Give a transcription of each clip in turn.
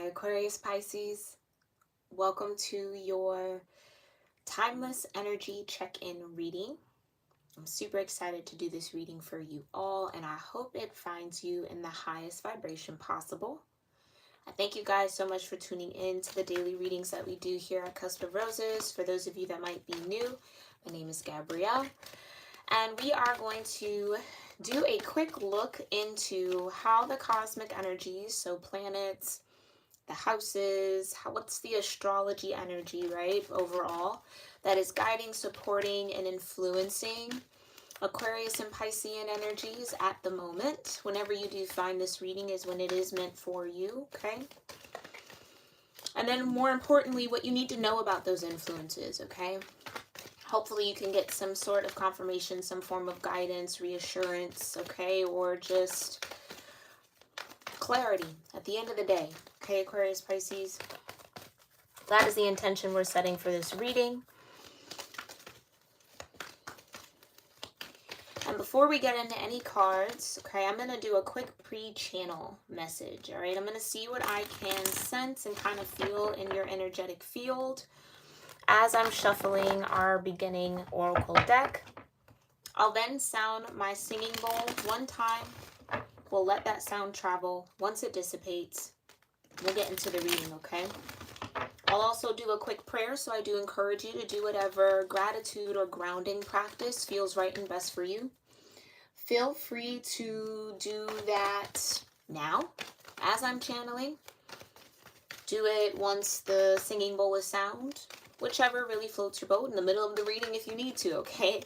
Hi, Aquarius Pisces. Welcome to your timeless energy check-in reading. I'm super excited to do this reading for you all, and I hope it finds you in the highest vibration possible. I thank you guys so much for tuning in to the daily readings that we do here at Cusp of Roses. For those of you that might be new, my name is Gabrielle, and we are going to do a quick look into how the cosmic energies, so planets, the houses, what's the astrology energy, right, overall, that is guiding, supporting, and influencing Aquarius and Piscean energies at the moment. Whenever you do find this reading is when it is meant for you, okay? And then more importantly, what you need to know about those influences, okay? Hopefully you can get some sort of confirmation, some form of guidance, reassurance, okay, or just clarity at the end of the day. Okay, Aquarius, Pisces, that is the intention we're setting for this reading. And before we get into any cards, okay, I'm going to do a quick pre-channel message, all right? I'm going to see what I can sense and kind of feel in your energetic field as I'm shuffling our beginning oracle deck. I'll then sound my singing bowl one time. We'll let that sound travel. Once it dissipates, we'll get into the reading, okay? I'll also do a quick prayer, so I do encourage you to do whatever gratitude or grounding practice feels right and best for you. Feel free to do that now as I'm channeling. Do it once the singing bowl is sound, whichever really floats your boat, in the middle of the reading if you need to, okay?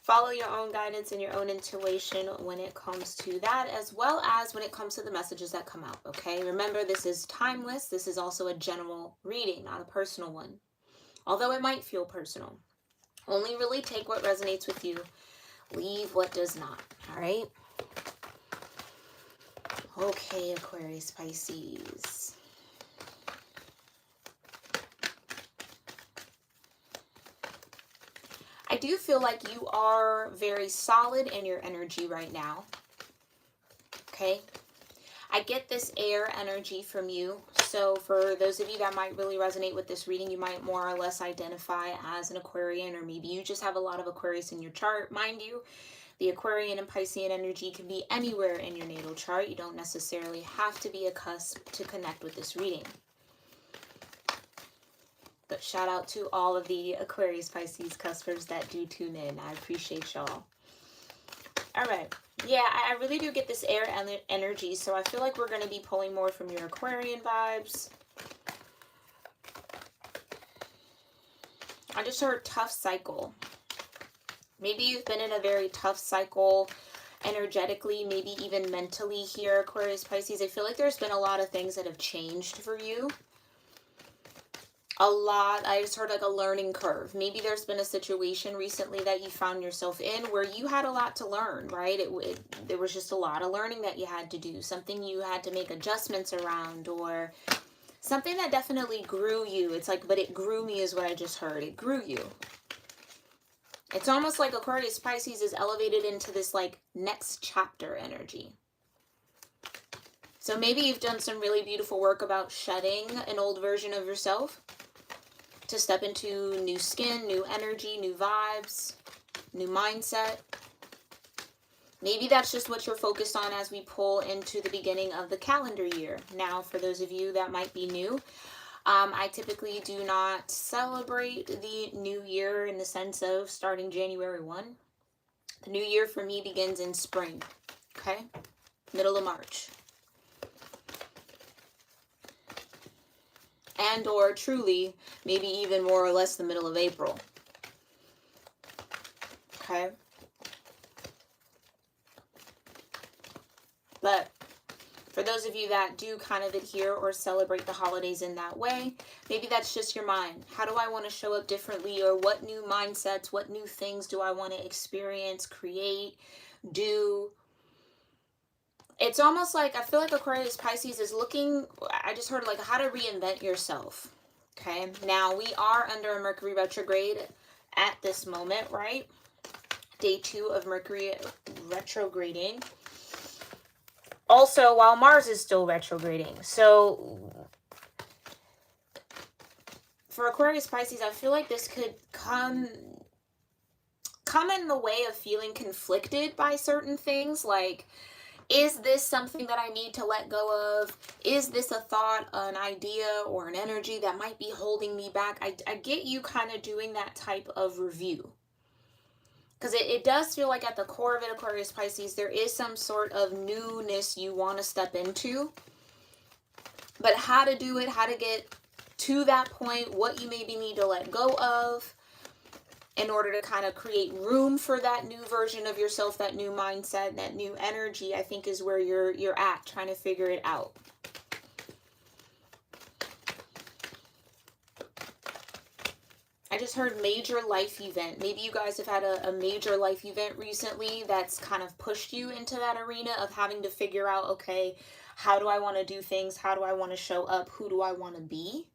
Follow your own guidance and your own intuition when it comes to that, as well as when it comes to the messages that come out, okay? Remember, this is timeless. This is also a general reading, not a personal one. Although it might feel personal. Only really take what resonates with you. Leave what does not, all right? Okay, Aquarius, Pisces. I do feel like you are very solid in your energy right now, okay? I get this air energy from you, so for those of you that might really resonate with this reading, you might more or less identify as an Aquarian, or maybe you just have a lot of Aquarius in your chart. Mind you, the Aquarian and Piscean energy can be anywhere in your natal chart. You don't necessarily have to be a cusp to connect with this reading. But shout out to all of the Aquarius, Pisces cuspers that do tune in. I appreciate y'all. All right. Yeah, I really do get this air energy, so I feel like we're going to be pulling more from your Aquarian vibes. I just heard tough cycle. Maybe you've been in a very tough cycle energetically, maybe even mentally here, Aquarius, Pisces. I feel like there's been a lot of things that have changed for you. I just heard like a learning curve. Maybe there's been a situation recently that you found yourself in where you had a lot to learn, right? There was just a lot of learning that you had to do, something you had to make adjustments around, or something that definitely grew you. It's like, but it grew me is what I just heard. It grew you. It's almost like Aquarius, Pisces is elevated into this like next chapter energy. So maybe you've done some really beautiful work about shedding an old version of yourself to step into new skin, new energy, new vibes, new mindset. Maybe that's just what you're focused on as we pull into the beginning of the calendar year. Now, for those of you that might be new, I typically do not celebrate the new year in the sense of starting January 1. The new year for me begins in spring, okay? Middle of March. And or truly, maybe even more or less the middle of April. Okay? But for those of you that do kind of adhere or celebrate the holidays in that way, maybe that's just your mind. How do I want to show up differently? Or what new mindsets, what new things do I want to experience, create, do? It's almost like, I feel like Aquarius, Pisces is looking, I just heard like how to reinvent yourself. Okay, now we are under a Mercury retrograde at this moment, right? Day 2 of Mercury retrograding. Also, while Mars is still retrograding. So for Aquarius Pisces, I feel like this could come in the way of feeling conflicted by certain things. Like, is this something that I need to let go of? Is this a thought, an idea, or an energy that might be holding me back? I get you kind of doing that type of review. Because it does feel like at the core of it, Aquarius Pisces, there is some sort of newness you want to step into. But how to do it, how to get to that point, what you maybe need to let go of in order to kind of create room for that new version of yourself, that new mindset, that new energy, I think is where you're at, trying to figure it out. I just heard major life event. Maybe you guys have had a major life event recently that's kind of pushed you into that arena of having to figure out, okay, how do I want to do things? How do I want to show up? Who do I want to be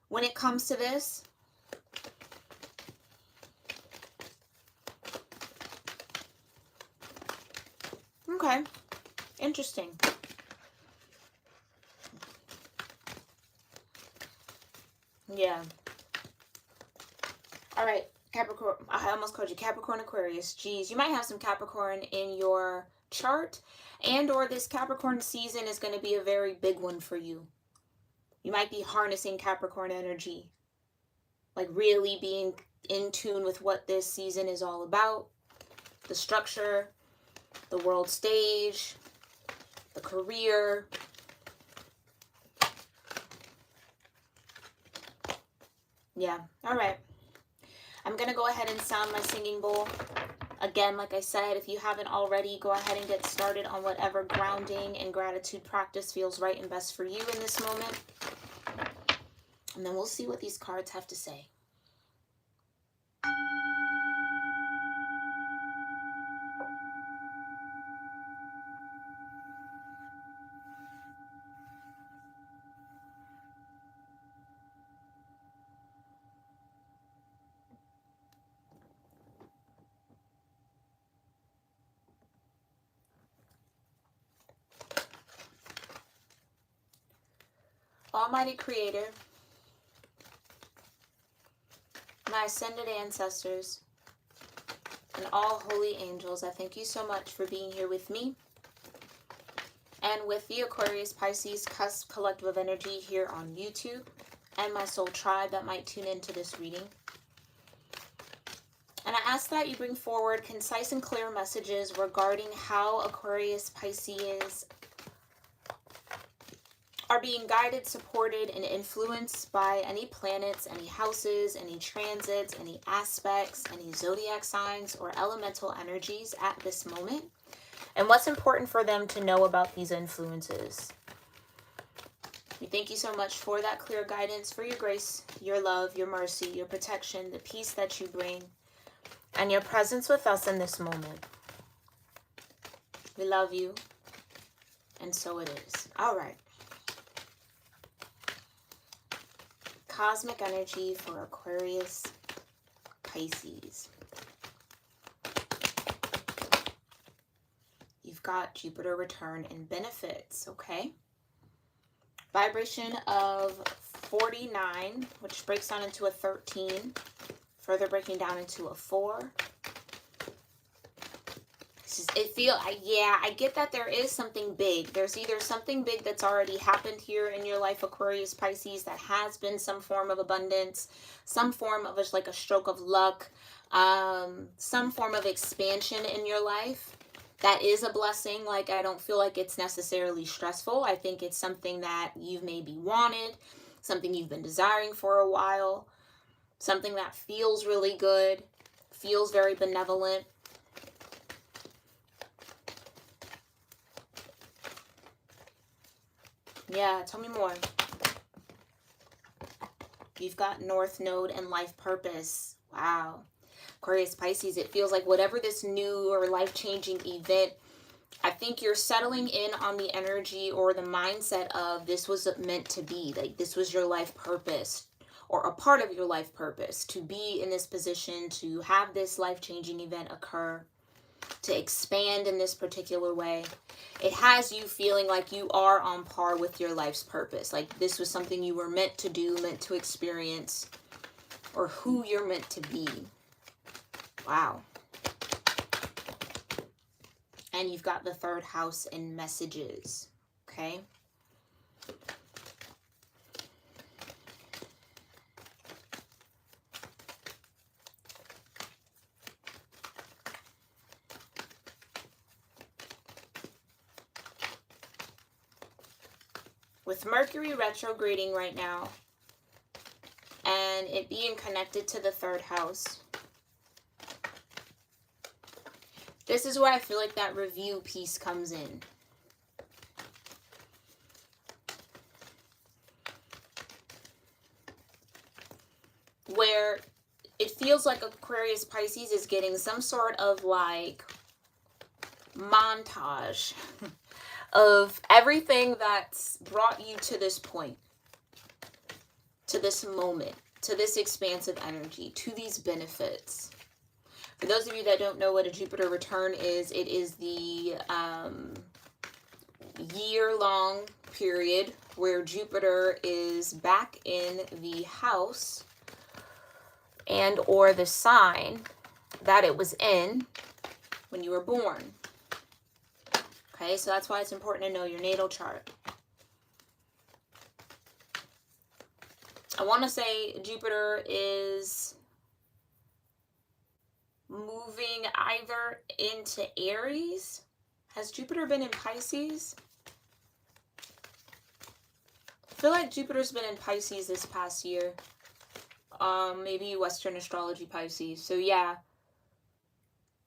when it comes to this? Okay, interesting. Yeah. All right, Capricorn. I almost called you Capricorn Aquarius. Geez, you might have some Capricorn in your chart, and or this Capricorn season is going to be a very big one for you. You might be harnessing Capricorn energy, like really being in tune with what this season is all about, the structure, the world stage, the career. Yeah, all right. I'm going to go ahead and sound my singing bowl. Again, like I said, if you haven't already, go ahead and get started on whatever grounding and gratitude practice feels right and best for you in this moment. And then we'll see what these cards have to say. Almighty Creator, my ascended ancestors, and all holy angels, I thank you so much for being here with me and with the Aquarius Pisces Cusp Collective of Energy here on YouTube and my soul tribe that might tune into this reading. And I ask that you bring forward concise and clear messages regarding how Aquarius Pisces are being guided, supported, and influenced by any planets, any houses, any transits, any aspects, any zodiac signs, or elemental energies at this moment, and what's important for them to know about these influences. We thank you so much for that clear guidance, for your grace, your love, your mercy, your protection, the peace that you bring, and your presence with us in this moment. We love you, and so it is. All right. Cosmic energy for Aquarius Pisces. You've got Jupiter return and benefits, okay? Vibration of 49, which breaks down into a 13, further breaking down into a 4. I get that there is something big. There's either something big that's already happened here in your life, Aquarius Pisces, that has been some form of abundance, some form of like a stroke of luck, some form of expansion in your life. That is a blessing. Like, I don't feel like it's necessarily stressful. I think it's something that you've maybe wanted, something you've been desiring for a while, something that feels really good, feels very benevolent. Yeah, tell me more. You've got North Node and life purpose. Wow. Aquarius Pisces, it feels like whatever this new or life-changing event, I think you're settling in on the energy or the mindset of this was meant to be. Like, this was your life purpose or a part of your life purpose to be in this position, to have this life-changing event occur. to expand in this particular way. It has you feeling like you are on par with your life's purpose. Like this was something you were meant to do, meant to experience, or who you're meant to be. Wow. And you've got the third house in messages. Okay. With Mercury retrograding right now and it being connected to the third house, this is where I feel like that review piece comes in. Where it feels like Aquarius Pisces is getting some sort of like montage of everything that's brought you to this point, to this moment, to this expansive energy, to these benefits. For those of you that don't know what a Jupiter return is, it is the year-long period where Jupiter is back in the house and or the sign that it was in when you were born. Okay, so that's why it's important to know your natal chart. I want to say Jupiter is moving either into Aries. Has Jupiter been in Pisces? I feel like Jupiter's been in Pisces this past year. Maybe Western astrology Pisces. So yeah,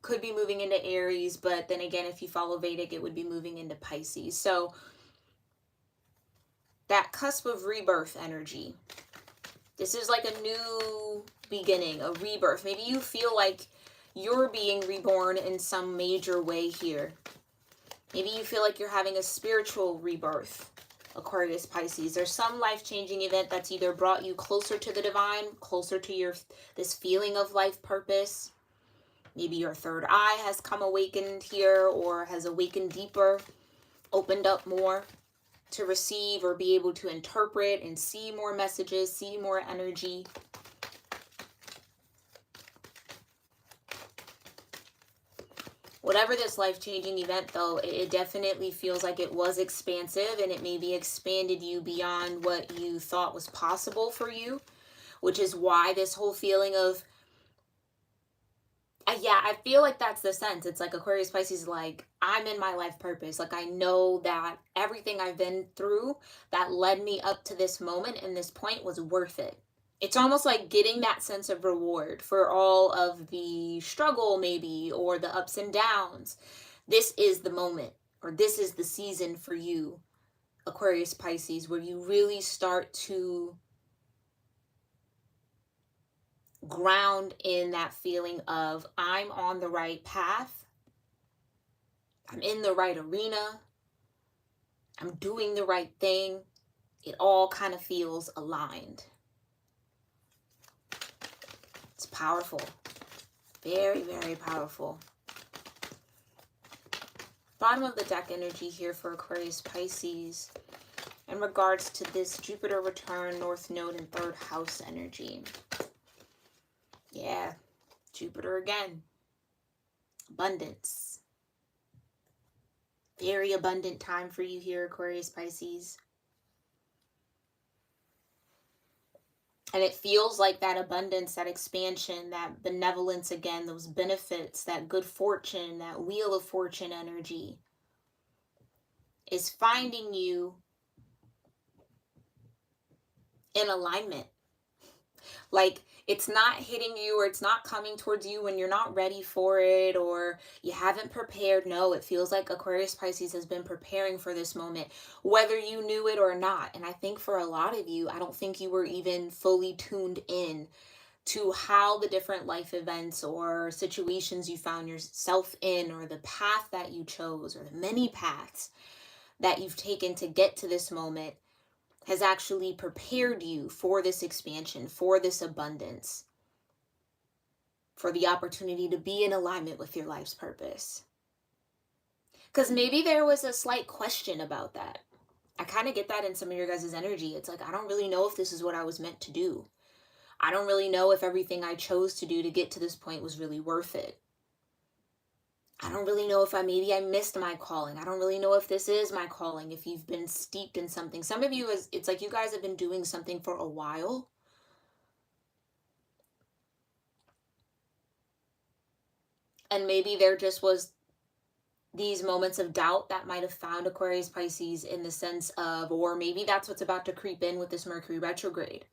could be moving into Aries, but then again, if you follow Vedic, it would be moving into Pisces. So that cusp of rebirth energy. This is like a new beginning, a rebirth. Maybe you feel like you're being reborn in some major way here. Maybe you feel like you're having a spiritual rebirth, Aquarius Pisces. There's some life-changing event that's either brought you closer to the divine, closer to this feeling of life purpose. Maybe your third eye has come awakened here, or has awakened deeper, opened up more to receive or be able to interpret and see more messages, see more energy. Whatever this life-changing event, though, it definitely feels like it was expansive, and it maybe expanded you beyond what you thought was possible for you, which is why this whole feeling of, yeah, I feel like that's the sense. It's like Aquarius Pisces, like, I'm in my life purpose. Like, I know that everything I've been through that led me up to this moment and this point was worth it. It's almost like getting that sense of reward for all of the struggle, maybe, or the ups and downs. This is the moment, or this is the season for you, Aquarius Pisces, where you really start to ground in that feeling of, I'm on the right path, I'm in the right arena, I'm doing the right thing. It all kind of feels aligned. It's powerful. Very, very powerful. Bottom of the deck energy here for Aquarius Pisces in regards to this Jupiter return, North Node, and third house energy. Yeah, Jupiter again. Abundance. Very abundant time for you here, Aquarius Pisces. And it feels like that abundance, that expansion, that benevolence again, those benefits, that good fortune, that wheel of fortune energy is finding you in alignment. Like, it's not hitting you, or it's not coming towards you when you're not ready for it, or you haven't prepared. No, it feels like Aquarius Pisces has been preparing for this moment, whether you knew it or not. And I think for a lot of you, I don't think you were even fully tuned in to how the different life events or situations you found yourself in, or the path that you chose, or the many paths that you've taken to get to this moment, has actually prepared you for this expansion, for this abundance. for the opportunity to be in alignment with your life's purpose. Because maybe there was a slight question about that. I kind of get that in some of your guys' energy. It's like, I don't really know if this is what I was meant to do. I don't really know if everything I chose to do to get to this point was really worth it. I don't really know if maybe I missed my calling. I don't really know if this is my calling, if you've been steeped in something. Some of you, it's like you guys have been doing something for a while. And maybe there just was these moments of doubt that might have found Aquarius Pisces in the sense of, or maybe that's what's about to creep in with this Mercury retrograde.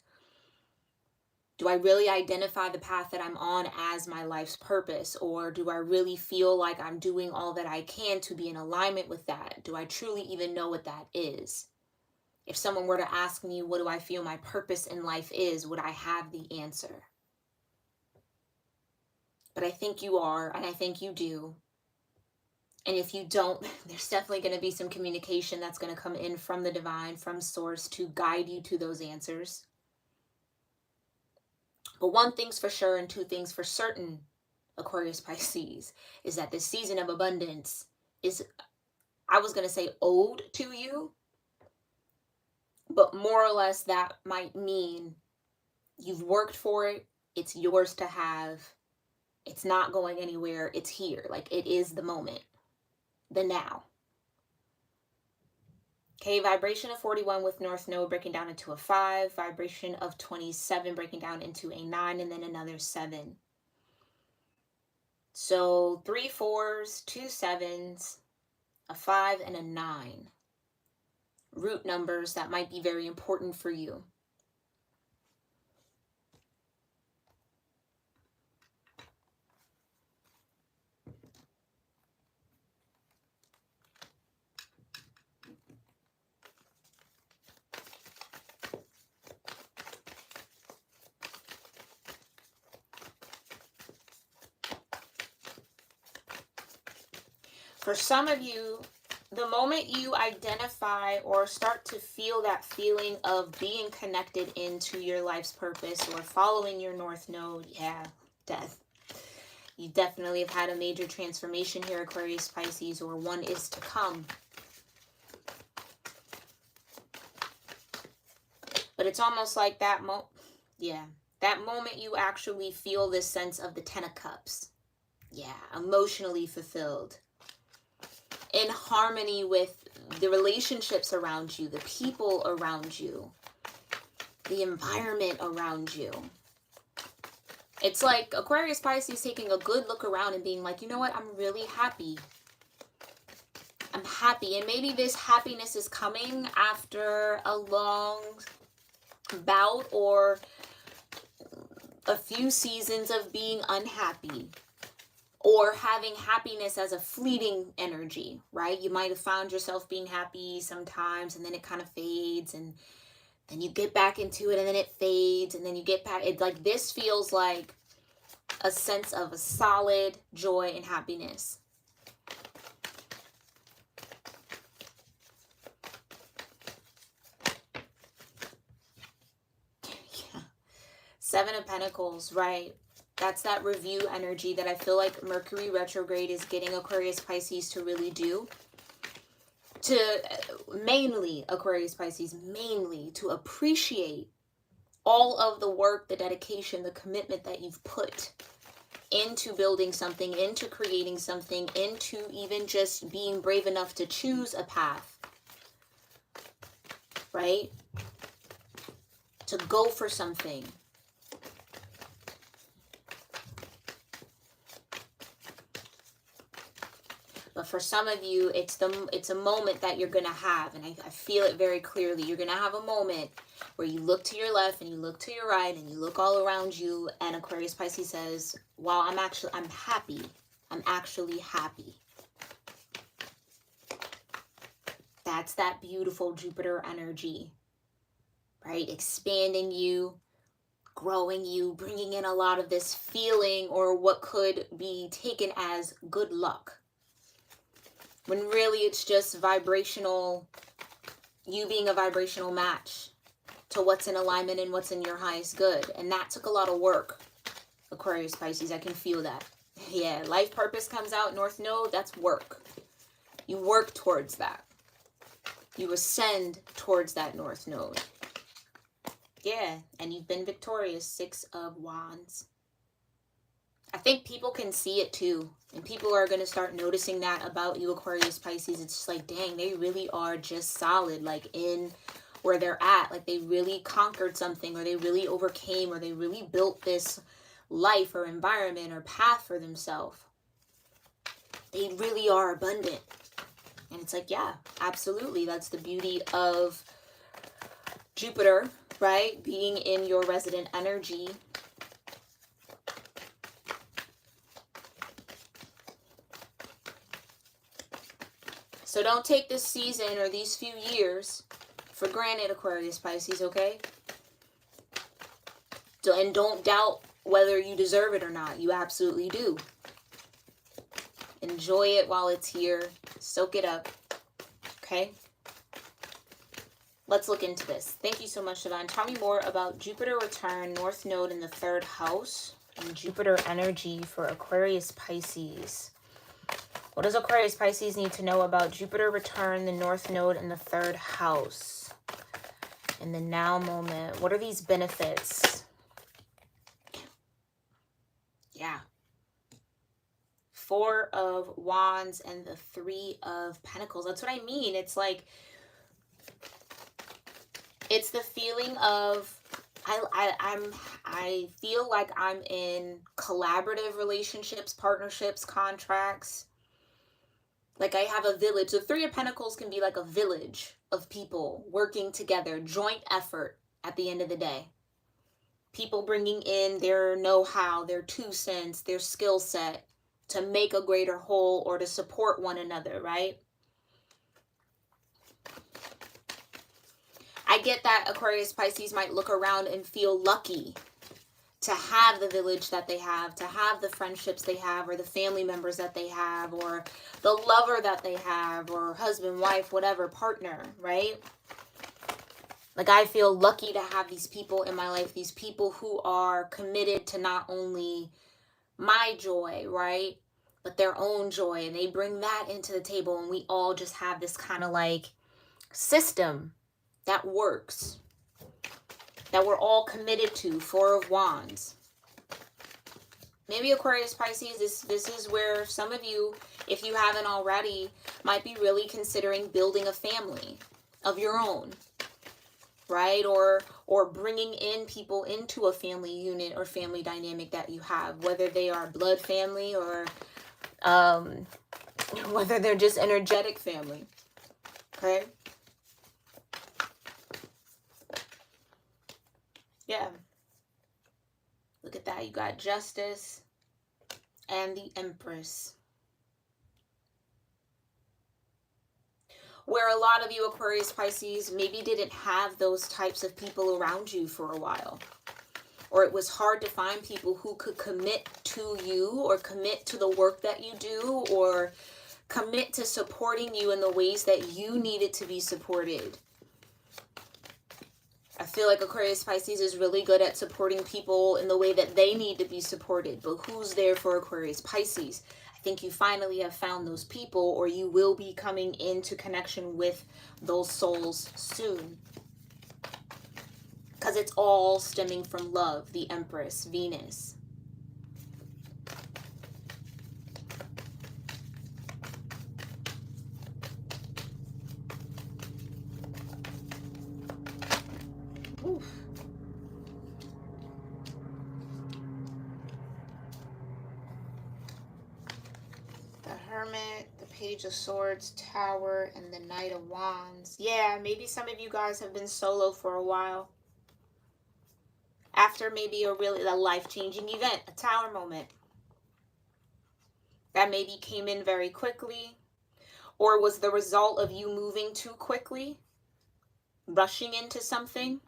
Do I really identify the path that I'm on as my life's purpose? Or do I really feel like I'm doing all that I can to be in alignment with that? Do I truly even know what that is? If someone were to ask me, what do I feel my purpose in life is, would I have the answer? But I think you are, and I think you do. And if you don't, there's definitely going to be some communication that's going to come in from the divine, from source, to guide you to those answers. But one thing's for sure and two things for certain, Aquarius Pisces, is that this season of abundance is, I was going to say owed to you, but more or less that might mean you've worked for it. It's yours to have. It's not going anywhere. It's here. Like, it is the moment. The now. Okay, vibration of 41 with North Node breaking down into a 5, vibration of 27 breaking down into a 9, and then another 7. So 3 4s, 2 7s, a 5, and a 9. Root numbers that might be very important for you. For some of you, the moment you identify or start to feel that feeling of being connected into your life's purpose or following your North Node, yeah, death. You definitely have had a major transformation here, Aquarius Pisces, or one is to come. But it's almost like that that moment you actually feel this sense of the 10 of Cups. Yeah, emotionally fulfilled. In harmony with the relationships around you, the people around you, the environment around you. It's like Aquarius Pisces taking a good look around and being like, you know what, I'm really happy. I'm happy. And maybe this happiness is coming after a long bout or a few seasons of being unhappy. Or having happiness as a fleeting energy, right? You might have found yourself being happy sometimes and then it kind of fades and then you get back into it and then it fades and then you get back. It's like this feels like a sense of a solid joy and happiness. Yeah. 7 of Pentacles, right? That's that review energy that I feel like Mercury retrograde is getting Aquarius Pisces to really do. To mainly, Aquarius Pisces, mainly to appreciate all of the work, the dedication, the commitment that you've put into building something, into creating something, into even just being brave enough to choose a path, right? To go for something. But for some of you, it's a moment that you're going to have. And I feel it very clearly. You're going to have a moment where you look to your left and you look to your right and you look all around you. And Aquarius Pisces says, wow, I'm happy. I'm actually happy. That's that beautiful Jupiter energy, right? Expanding you, growing you, bringing in a lot of this feeling or what could be taken as good luck. When really it's just vibrational, you being a vibrational match to what's in alignment and what's in your highest good. And that took a lot of work, Aquarius, Pisces. I can feel that. Yeah, life purpose comes out, North Node, that's work. You work towards that. You ascend towards that North Node. Yeah, and you've been victorious. 6 of Wands. I think people can see it too. And people are going to start noticing that about you, Aquarius, Pisces. It's just like, dang, they really are just solid, like in where they're at. Like they really conquered something, or they really overcame, or they really built this life or environment or path for themselves. They really are abundant. And it's like, yeah, absolutely. That's the beauty of Jupiter, right? Being in your resident energy. So don't take this season or these few years for granted, Aquarius, Pisces, okay? And don't doubt whether you deserve it or not. You absolutely do. Enjoy it while it's here. Soak it up, okay? Let's look into this. Thank you so much, Divine. Tell me more about Jupiter return, North Node in the 3rd house, and Jupiter energy for Aquarius, Pisces. What does Aquarius, Pisces need to know about Jupiter return, the North Node in the 3rd house? In the now moment, what are these benefits? Yeah. 4 of Wands and the 3 of Pentacles. That's what I mean. It's like, it's the feeling of, I feel like I'm in collaborative relationships, partnerships, contracts. Like I have a village. The 3 of Pentacles can be like a village of people working together, joint effort at the end of the day. People bringing in their know-how, their 2 cents, their skill set to make a greater whole or to support one another, right? I get that Aquarius, Pisces might look around and feel lucky to have the village that they have, to have the friendships they have, or the family members that they have, or the lover that they have, or husband, wife, whatever, partner, right? Like I feel lucky to have these people in my life, these people who are committed to not only my joy, right, but their own joy, and they bring that into the table, and we all just have this kind of like system that works, that we're all committed to. 4 of Wands. Maybe Aquarius, Pisces, this is where some of you, if you haven't already, might be really considering building a family of your own, right? Or bringing in people into a family unit or family dynamic that you have, whether they are blood family or whether they're just energetic family, okay? Yeah. Look at that. You got Justice and the Empress. Where a lot of you Aquarius, Pisces maybe didn't have those types of people around you for a while. Or it was hard to find people who could commit to you or commit to the work that you do or commit to supporting you in the ways that you needed to be supported. I feel like Aquarius, Pisces is really good at supporting people in the way that they need to be supported. But who's there for Aquarius, Pisces? I think you finally have found those people, or you will be coming into connection with those souls soon. Because it's all stemming from love, the Empress, Venus. Oof. The Hermit, the Page of Swords, Tower, and the Knight of Wands. Yeah, maybe some of you guys have been solo for a while. After maybe a life-changing event, a Tower moment. That maybe came in very quickly, or was the result of you moving too quickly, rushing into something.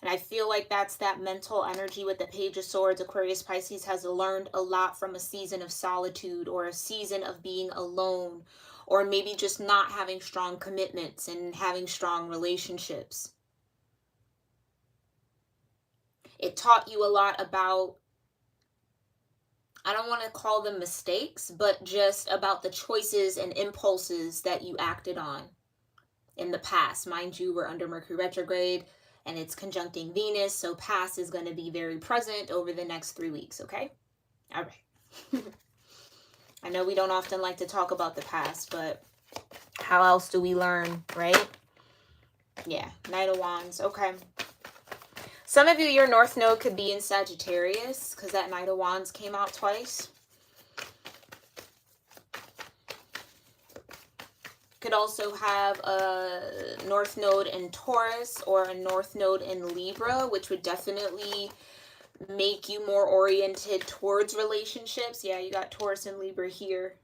And I feel like that's that mental energy with the Page of Swords. Aquarius, Pisces has learned a lot from a season of solitude or a season of being alone, or maybe just not having strong commitments and having strong relationships. It taught you a lot about, I don't want to call them mistakes, but just about the choices and impulses that you acted on in the past. Mind you, we're under Mercury retrograde and it's conjuncting Venus, so past is going to be very present over the next 3 weeks, okay? All right. I know we don't often like to talk about the past, but how else do we learn, right? Yeah, Knight of Wands, okay. Some of you, your North Node could be in Sagittarius because that Knight of Wands came out twice. Could also have a North Node in Taurus or a North Node in Libra, which would definitely make you more oriented towards relationships. Yeah, you got Taurus and Libra here.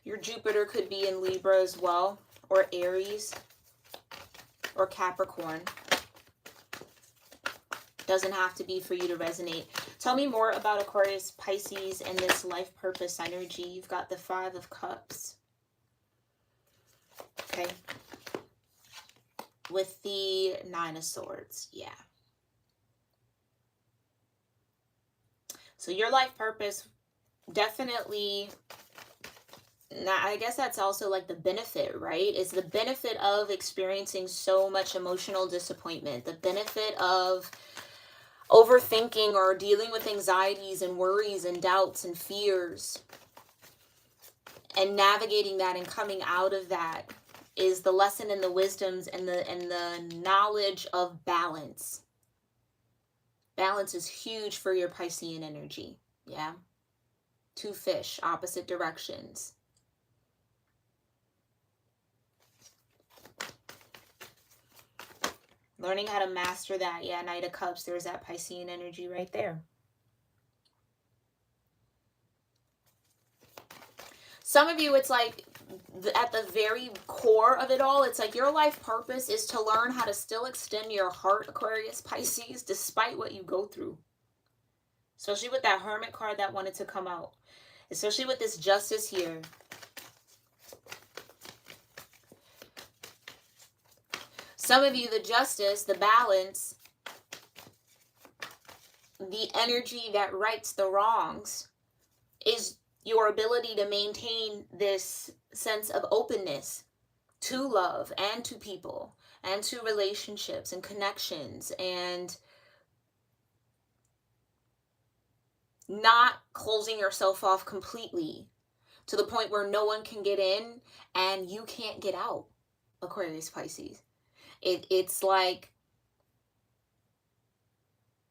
Your Jupiter could be in Libra as well, or Aries, or Capricorn. Doesn't have to be for you to resonate. Tell me more about Aquarius, Pisces, and this life purpose energy. You've got the 5 of Cups. Okay. With the 9 of Swords. Yeah. So your life purpose definitely, I guess that's also like the benefit, right? It's the benefit of experiencing so much emotional disappointment. The benefit of overthinking or dealing with anxieties and worries and doubts and fears. And navigating that and coming out of that is the lesson and the wisdoms and the knowledge of balance. Balance is huge for your Piscean energy. Yeah. 2 fish, opposite directions. Learning how to master that. Yeah, Knight of Cups, there's that Piscean energy right there. Some of you, it's like at the very core of it all, it's like your life purpose is to learn how to still extend your heart, Aquarius, Pisces, despite what you go through. Especially with that Hermit card that wanted to come out. Especially with this Justice here. Some of you, the Justice, the balance, the energy that rights the wrongs is your ability to maintain this sense of openness to love and to people and to relationships and connections, and not closing yourself off completely to the point where no one can get in and you can't get out, Aquarius, Pisces. It's like,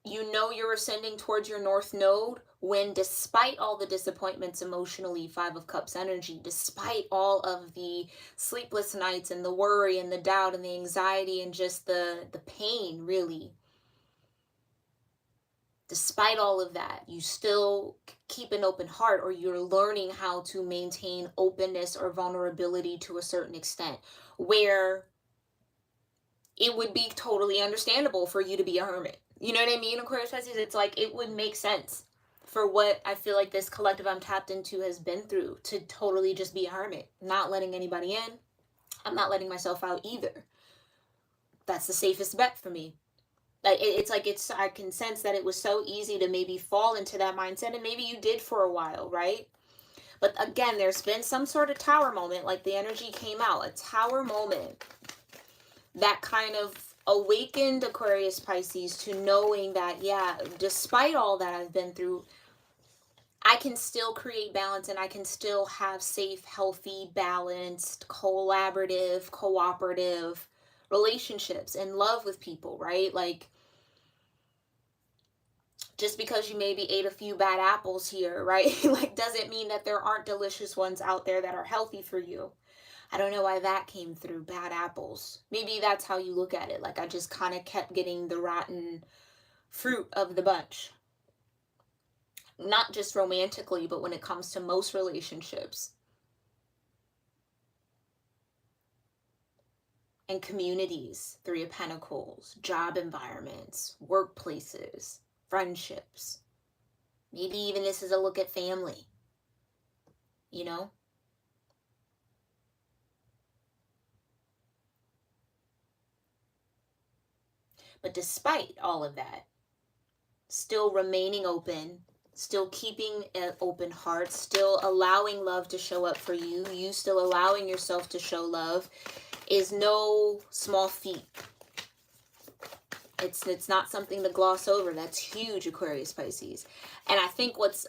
you know, you're ascending towards your North Node when, despite all the disappointments emotionally, 5 of Cups energy, despite all of the sleepless nights and the worry and the doubt and the anxiety and just the pain, really, despite all of that, you still keep an open heart, or you're learning how to maintain openness or vulnerability to a certain extent, where it would be totally understandable for you to be a hermit. You know what I mean, Aquarius, Pisces? It's like, it would make sense for what I feel like this collective I'm tapped into has been through, to totally just be a hermit. Not letting anybody in. I'm not letting myself out either. That's the safest bet for me. It's like, I can sense that it was so easy to maybe fall into that mindset, and maybe you did for a while, right? But again, there's been some sort of tower moment, like the energy came out, a tower moment that kind of awakened Aquarius, Pisces to knowing that, yeah, despite all that I've been through, I can still create balance, and I can still have safe, healthy, balanced, collaborative, cooperative relationships and love with people, right? Like, just because you maybe ate a few bad apples here, right? Like, doesn't mean that there aren't delicious ones out there that are healthy for you. I don't know why that came through, bad apples. Maybe that's how you look at it. Like, I just kind of kept getting the rotten fruit of the bunch. Not just romantically, but when it comes to most relationships and communities. 3 of Pentacles, job environments, workplaces, friendships. Maybe even this is a look at family, you know? But despite all of that, still remaining open, still keeping an open heart, still allowing love to show up for you, you still allowing yourself to show love, is no small feat. It's not something to gloss over. That's huge, Aquarius Pisces. And I think what's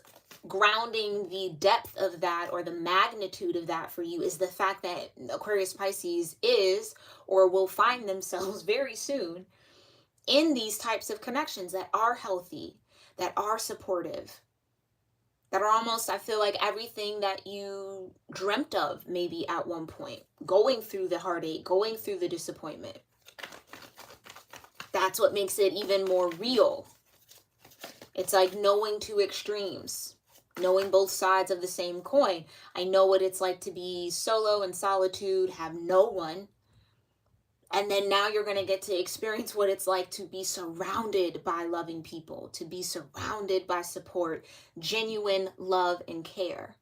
grounding the depth of that, or the magnitude of that for you, is the fact that Aquarius Pisces is, or will find themselves very soon, in these types of connections that are healthy, that are supportive, that are almost, I feel like, everything that you dreamt of maybe at one point, going through the heartache, going through the disappointment. That's what makes it even more real. It's like knowing two extremes, knowing both sides of the same coin. I know what it's like to be solo in solitude, have no one. And then now you're going to get to experience what it's like to be surrounded by loving people, to be surrounded by support, genuine love and care.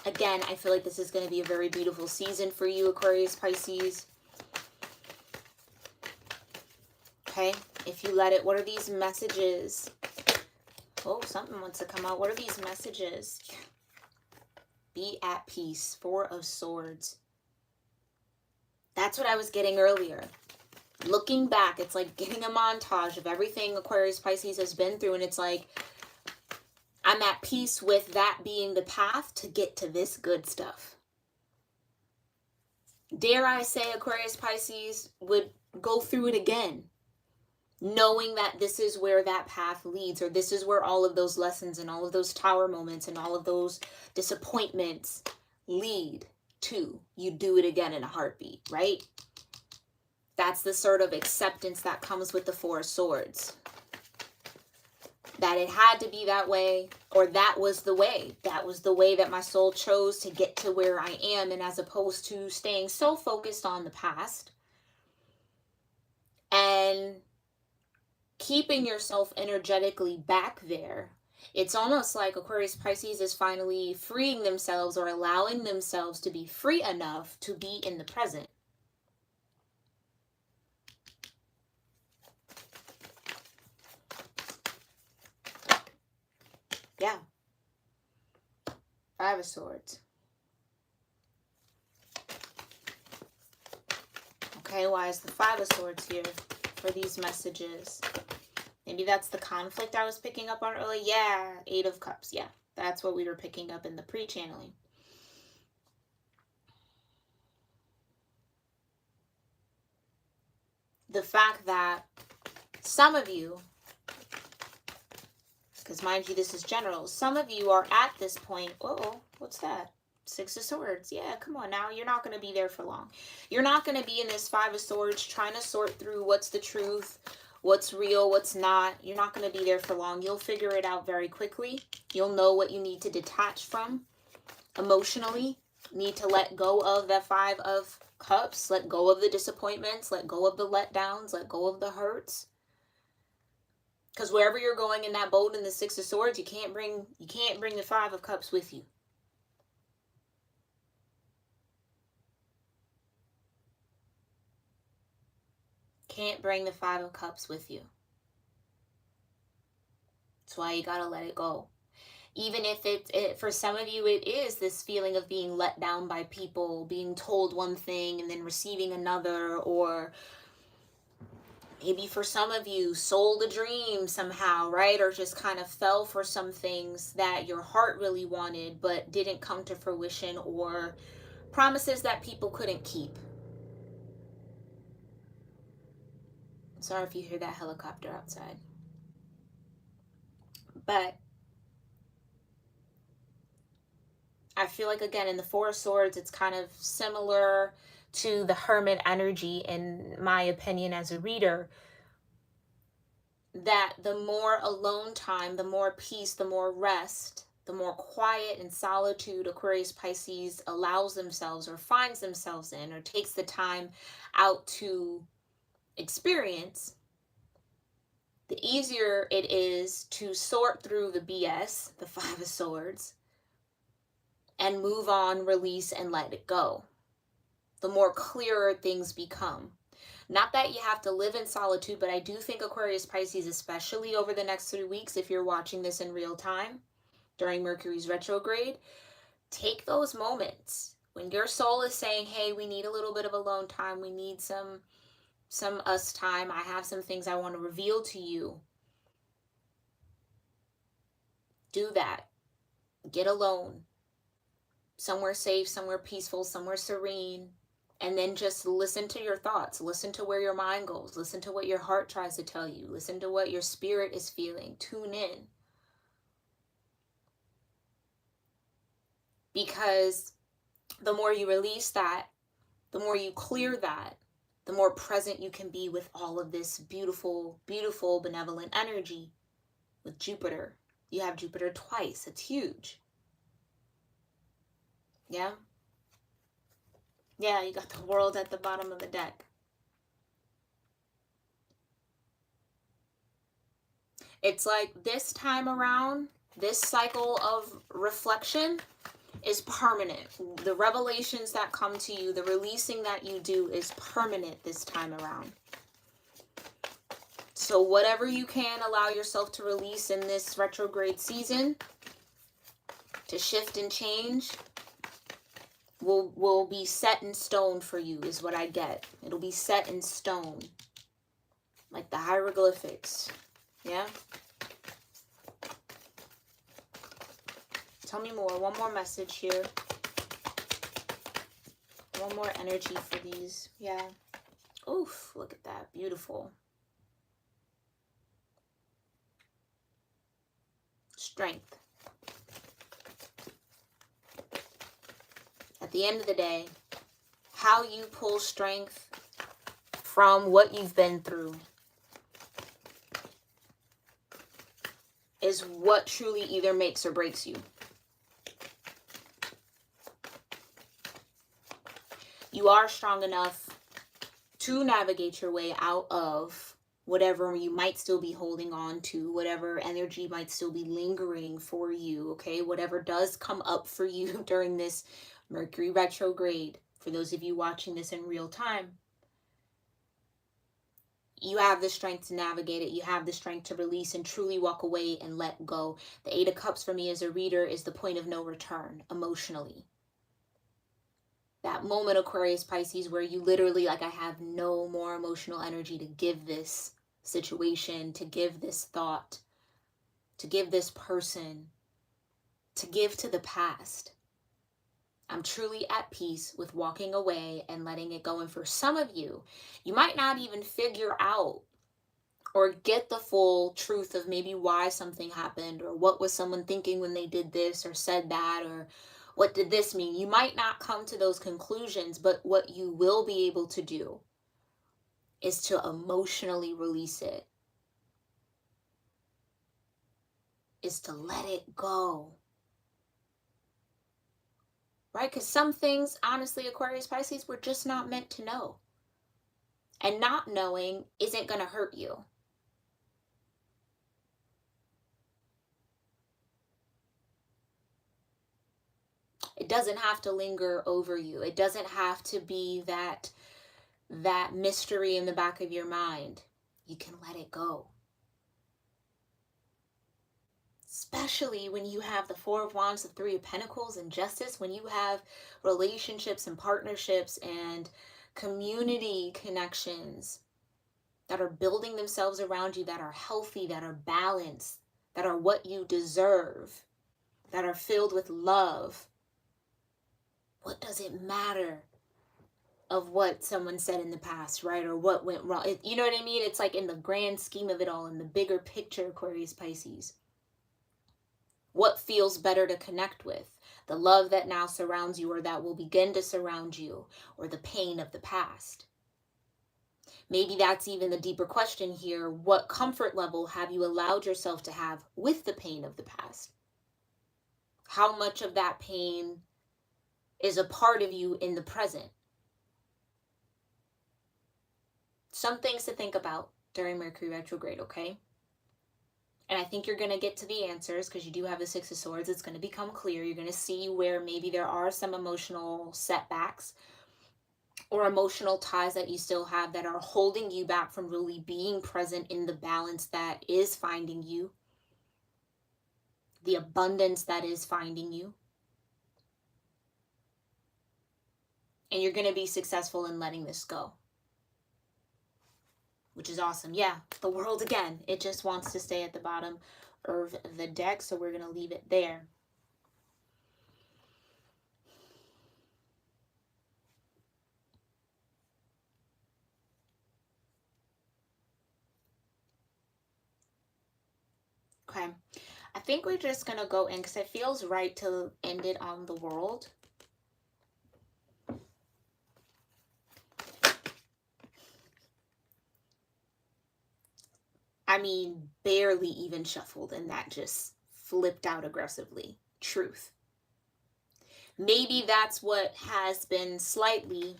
Again, I feel like this is going to be a very beautiful season for you, Aquarius Pisces. Okay, if you let it, what are these messages? Oh, something wants to come out. What are these messages? Be at peace. Four of Swords. That's what I was getting earlier. Looking back, it's like getting a montage of everything Aquarius Pisces has been through, and it's like, I'm at peace with that being the path to get to this good stuff. Dare I say Aquarius Pisces would go through it again, knowing that this is where that path leads, or this is where all of those lessons and all of those tower moments and all of those disappointments lead to. You do it again in a heartbeat, right? That's the sort of acceptance that comes with the Four of Swords. That it had to be that way, or that was the way. That was the way that my soul chose to get to where I am. And as opposed to staying so focused on the past and keeping yourself energetically back there, it's almost like Aquarius Pisces is finally freeing themselves, or allowing themselves to be free enough to be in the present. Yeah. Five of Swords. Okay, why is the Five of Swords here for these messages? Maybe that's the conflict I was picking up on earlier. Yeah, Eight of Cups. Yeah, that's what we were picking up in the pre-channeling. The fact that some of you, because mind you, this is general, some of you are at this point. Uh-oh, what's that? Six of Swords. Yeah, come on now. You're not going to be there for long. You're not going to be in this Five of Swords trying to sort through what's the truth, what's real, what's not. You're not going to be there for long. You'll figure it out very quickly. You'll know what you need to detach from emotionally. Need to let go of that Five of Cups. Let go of the disappointments. Let go of the letdowns. Let go of the hurts. Because wherever you're going in that boat in the Six of Swords, you can't bring the Five of Cups with you. Can't bring the Five of Cups with you. That's why you gotta let it go. Even if for some of you, it is this feeling of being let down by people, being told one thing and then receiving another, or maybe for some of you, sold a dream somehow, right? Or just kind of fell for some things that your heart really wanted but didn't come to fruition, or promises that people couldn't keep. Sorry if you hear that helicopter outside. But I feel like, again, in the Four of Swords, it's kind of similar to the Hermit energy, in my opinion, as a reader. That the more alone time, the more peace, the more rest, the more quiet and solitude Aquarius Pisces allows themselves, or finds themselves in, or takes the time out to experience, the easier it is to sort through the BS, the Five of Swords, and move on, release, and let it go. the more clearer things become. Not that you have to live in solitude, but I do think Aquarius Pisces, especially over the next 3 weeks, if you're watching this in real time during Mercury's retrograde, take those moments when your soul is saying, hey, we need a little bit of alone time, we need some us time, I have some things I want to reveal to you. Do that. Get alone, somewhere safe, somewhere peaceful, somewhere serene, and then just listen to your thoughts, listen to where your mind goes, listen to what your heart tries to tell you, listen to what your spirit is feeling. Tune in, because the more you release that, the more you clear that, the more present you can be with all of this beautiful, beautiful, benevolent energy. With Jupiter, you have Jupiter twice. It's huge. Yeah? Yeah, you got the world at the bottom of the deck. It's like this time around, this cycle of reflection is permanent. The revelations that come to you, the releasing that you do is permanent this time around. So whatever you can allow yourself to release in this retrograde season, to shift and change, will be set in stone for you, is what I get. It'll be set in stone. Like the hieroglyphics. Yeah? Tell me more. One more message here. One more energy for these. Yeah. Oof, look at that. Beautiful. Strength. At the end of the day, how you pull strength from what you've been through is what truly either makes or breaks you. You are strong enough to navigate your way out of whatever you might still be holding on to, whatever energy might still be lingering for you, okay? Whatever does come up for you during this Mercury retrograde, for those of you watching this in real time, you have the strength to navigate it. You have the strength to release and truly walk away and let go. The Eight of Cups for me as a reader is the point of no return emotionally. That moment, Aquarius Pisces, where you literally, like, I have no more emotional energy to give this situation, to give this thought, to give this person, to give to the past. I'm truly at peace with walking away and letting it go. And for some of you, you might not even figure out or get the full truth of maybe why something happened, or what was someone thinking when they did this or said that, or what did this mean? You might not come to those conclusions, but what you will be able to do is to emotionally release it, is to let it go. Right? Because some things, honestly, Aquarius Pisces, we're just not meant to know. And not knowing isn't going to hurt you. It doesn't have to linger over you. It doesn't have to be that mystery in the back of your mind. You can let it go. Especially when you have the Four of Wands, the Three of Pentacles, and Justice, when you have relationships and partnerships and community connections that are building themselves around you, that are healthy, that are balanced, that are what you deserve, that are filled with love. What does it matter of what someone said in the past, right? Or what went wrong? You know what I mean? It's like in the grand scheme of it all, in the bigger picture, Aquarius Pisces. What feels better to connect with? The love that now surrounds you, or that will begin to surround you, or the pain of the past? Maybe that's even the deeper question here. What comfort level have you allowed yourself to have with the pain of the past? How much of that pain is a part of you in the present? Some things to think about during Mercury retrograde, okay? And I think you're going to get to the answers because you do have the Six of Swords. It's going to become clear. You're going to see where maybe there are some emotional setbacks. or emotional ties that you still have that are holding you back from really being present in the balance that is finding you, the abundance that is finding you. And you're going to be successful in letting this go, which is awesome. Yeah, the world again, it just wants to stay at the bottom of the deck, so we're going to leave it there. Okay, I think we're just going to go in because it feels right to end it on the world. I mean, barely even shuffled, and that just flipped out aggressively. Truth. Maybe that's what has been slightly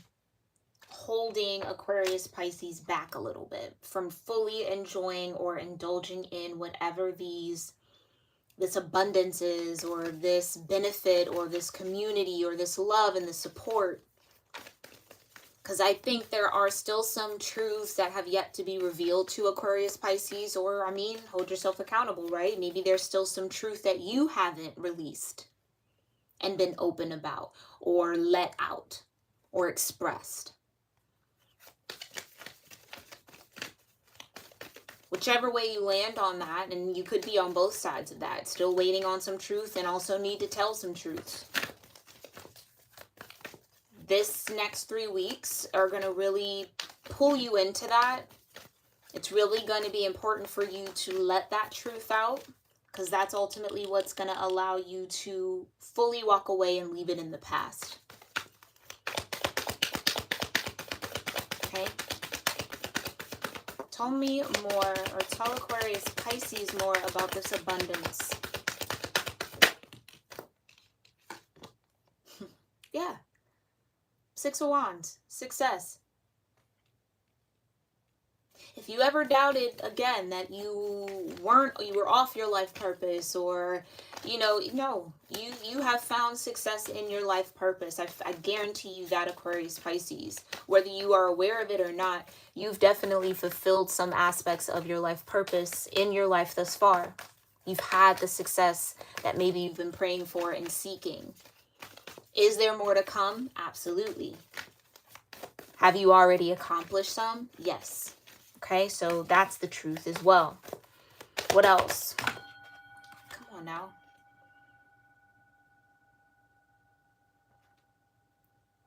holding Aquarius Pisces back a little bit from fully enjoying or indulging in whatever this abundance is, or this benefit, or this community, or this love and the support. Because I think there are still some truths that have yet to be revealed to Aquarius Pisces, or, I mean, hold yourself accountable, right? Maybe there's still some truth that you haven't released and been open about, or let out, or expressed. Whichever way you land on that, and you could be on both sides of that, still waiting on some truth and also need to tell some truths. This next 3 weeks are going to really pull you into that. It's really going to be important for you to let that truth out, because that's ultimately what's going to allow you to fully walk away and leave it in the past. Okay? Tell me more, or tell Aquarius Pisces more about this abundance. Yeah. 6 of Wands. Success. If you ever doubted, again, that you were off your life purpose, or, no, you have found success in your life purpose. I guarantee you that, Aquarius Pisces. Whether you are aware of it or not, you've definitely fulfilled some aspects of your life purpose in your life thus far. You've had the success that maybe you've been praying for and seeking. Is there more to come? Absolutely. Have you already accomplished some? Yes. Okay, so that's the truth as well. What else? Come on now.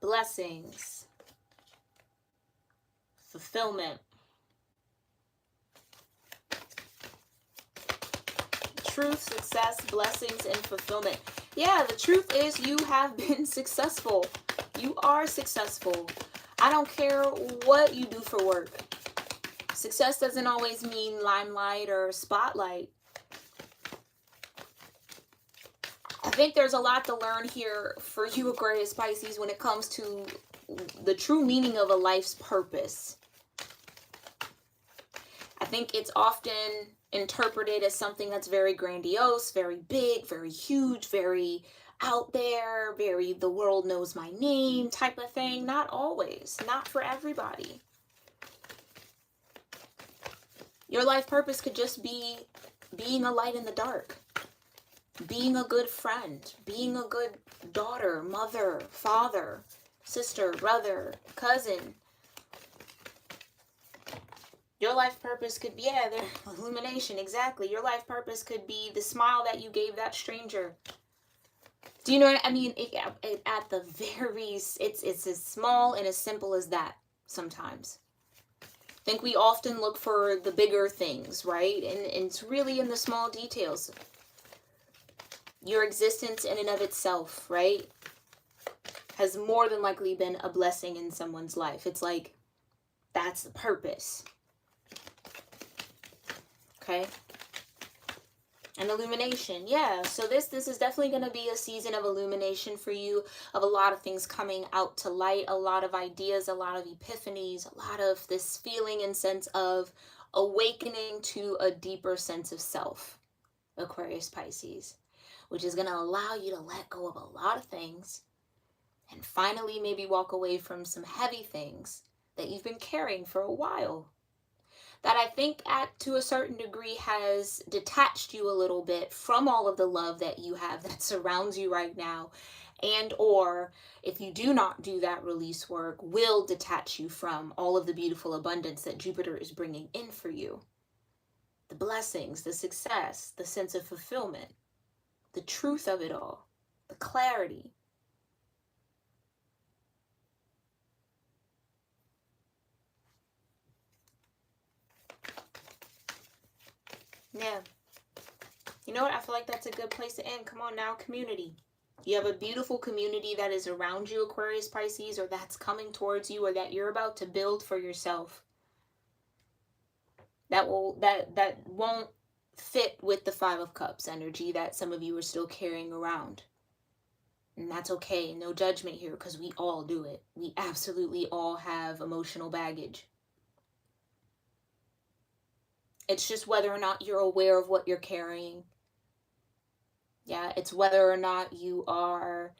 Blessings. Fulfillment. Truth, success, blessings, and fulfillment. Yeah, the truth is you have been successful. You are successful. I don't care what you do for work. Success doesn't always mean limelight or spotlight. I think there's a lot to learn here for you, Aquarius Pisces, when it comes to the true meaning of a life's purpose. I think it's often interpreted as something that's very grandiose, very big, very huge, very out there, very the world knows my name type of thing. Not always. Not for everybody. Your life purpose could just be being a light in the dark. Being a good friend. Being a good daughter, mother, father, sister, brother, cousin. Your life purpose could be, the illumination, exactly. Your life purpose could be the smile that you gave that stranger. Do you know what I mean? At the very, it's as small and as simple as that sometimes. I think we often look for the bigger things, right? And it's really in the small details. Your existence in and of itself, right, has more than likely been a blessing in someone's life. It's like, that's the purpose. Okay? And illumination, yeah. So this is definitely going to be a season of illumination for you, of a lot of things coming out to light, a lot of ideas, a lot of epiphanies, a lot of this feeling and sense of awakening to a deeper sense of self, Aquarius Pisces, which is going to allow you to let go of a lot of things And finally, maybe walk away from some heavy things that you've been carrying for a while, that I think to a certain degree has detached you a little bit from all of the love that you have that surrounds you right now, and or if you do not do that release work, will detach you from all of the beautiful abundance that Jupiter is bringing in for you. The blessings, the success, the sense of fulfillment, the truth of it all, the clarity. Yeah. You know what? I feel like that's a good place to end. Come on now, community. You have a beautiful community that is around you, Aquarius, Pisces, or that's coming towards you, or that you're about to build for yourself. That won't fit with the Five of Cups energy that some of you are still carrying around. And that's okay. No judgment here, because we all do it. We absolutely all have emotional baggage. It's just whether or not you're aware of what you're carrying. Yeah, it's whether or not you are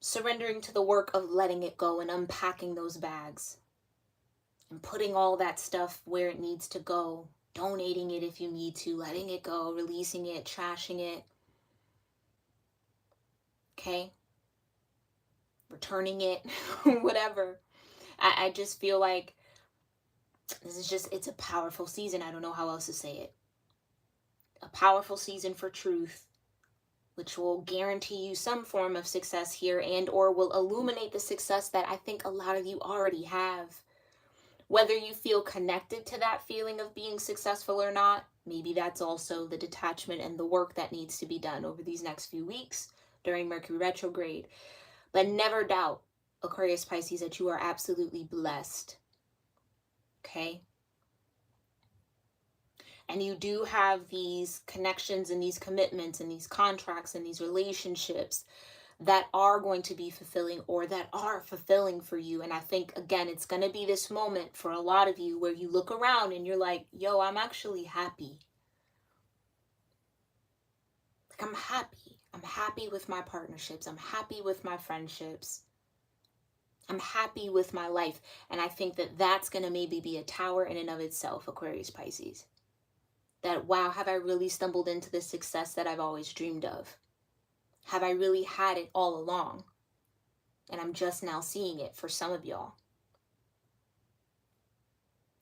surrendering to the work of letting it go and unpacking those bags and putting all that stuff where it needs to go, donating it if you need to, letting it go, releasing it, trashing it. Okay? Returning it, whatever. I just feel like it's a powerful season. I don't know how else to say it. A powerful season for truth, which will guarantee you some form of success here, and or will illuminate the success that I think a lot of you already have. Whether you feel connected to that feeling of being successful or not, maybe that's also the detachment and the work that needs to be done over these next few weeks during Mercury retrograde. But never doubt, Aquarius, Pisces, that you are absolutely blessed. Okay? And you do have these connections and these commitments and these contracts and these relationships that are going to be fulfilling, or that are fulfilling for you. And I think, again, it's going to be this moment for a lot of you where you look around and you're like, yo, I'm actually happy. Like, I'm happy. I'm happy with my partnerships. I'm happy with my friendships. I'm happy with my life. And I think that that's going to maybe be a tower in and of itself, Aquarius, Pisces. That, wow, have I really stumbled into the success that I've always dreamed of? Have I really had it all along? And I'm just now seeing it for some of y'all.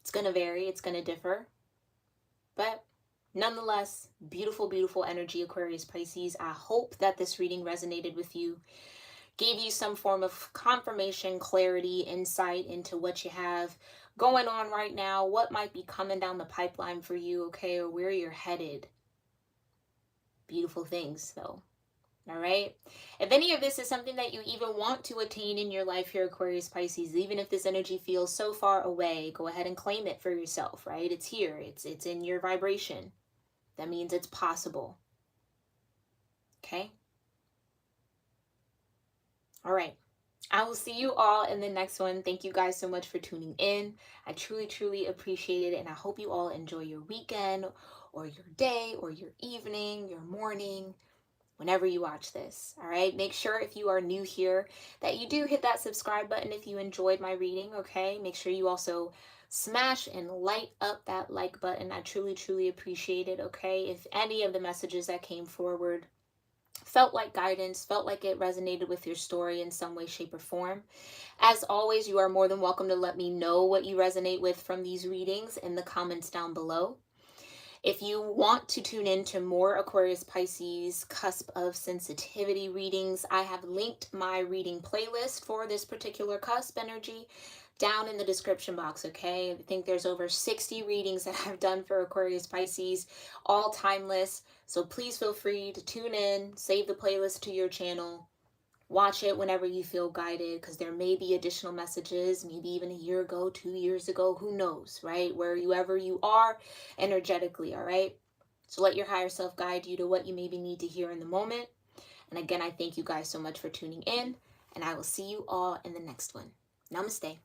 It's going to vary. It's going to differ. But nonetheless, beautiful, beautiful energy, Aquarius, Pisces. I hope that this reading resonated with you, gave you some form of confirmation, clarity, insight into what you have going on right now, what might be coming down the pipeline for you, okay, or where you're headed. Beautiful things, though. All right. If any of this is something that you even want to attain in your life here, Aquarius, Pisces, even if this energy feels so far away, go ahead and claim it for yourself, right? It's here. It's in your vibration. That means it's possible. Okay. All right. I will see you all in the next one. Thank you guys so much for tuning in. I truly, truly appreciate it. And I hope you all enjoy your weekend or your day or your evening, your morning, whenever you watch this. All right. Make sure if you are new here that you do hit that subscribe button if you enjoyed my reading. Okay. Make sure you also smash and light up that like button. I truly, truly appreciate it. Okay. If any of the messages that came forward felt like guidance, felt like it resonated with your story in some way, shape, or form, as always, you are more than welcome to let me know what you resonate with from these readings in the comments down below. If you want to tune in to more Aquarius, Pisces, cusp of sensitivity readings, I have linked my reading playlist for this particular cusp energy down in the description box, okay? I think there's over 60 readings that I've done for Aquarius, Pisces, all timeless. So please feel free to tune in, save the playlist to your channel, watch it whenever you feel guided, because there may be additional messages, maybe even a year ago, 2 years ago, who knows, right? Wherever you are energetically, all right? So let your higher self guide you to what you maybe need to hear in the moment. And again, I thank you guys so much for tuning in, and I will see you all in the next one. Namaste.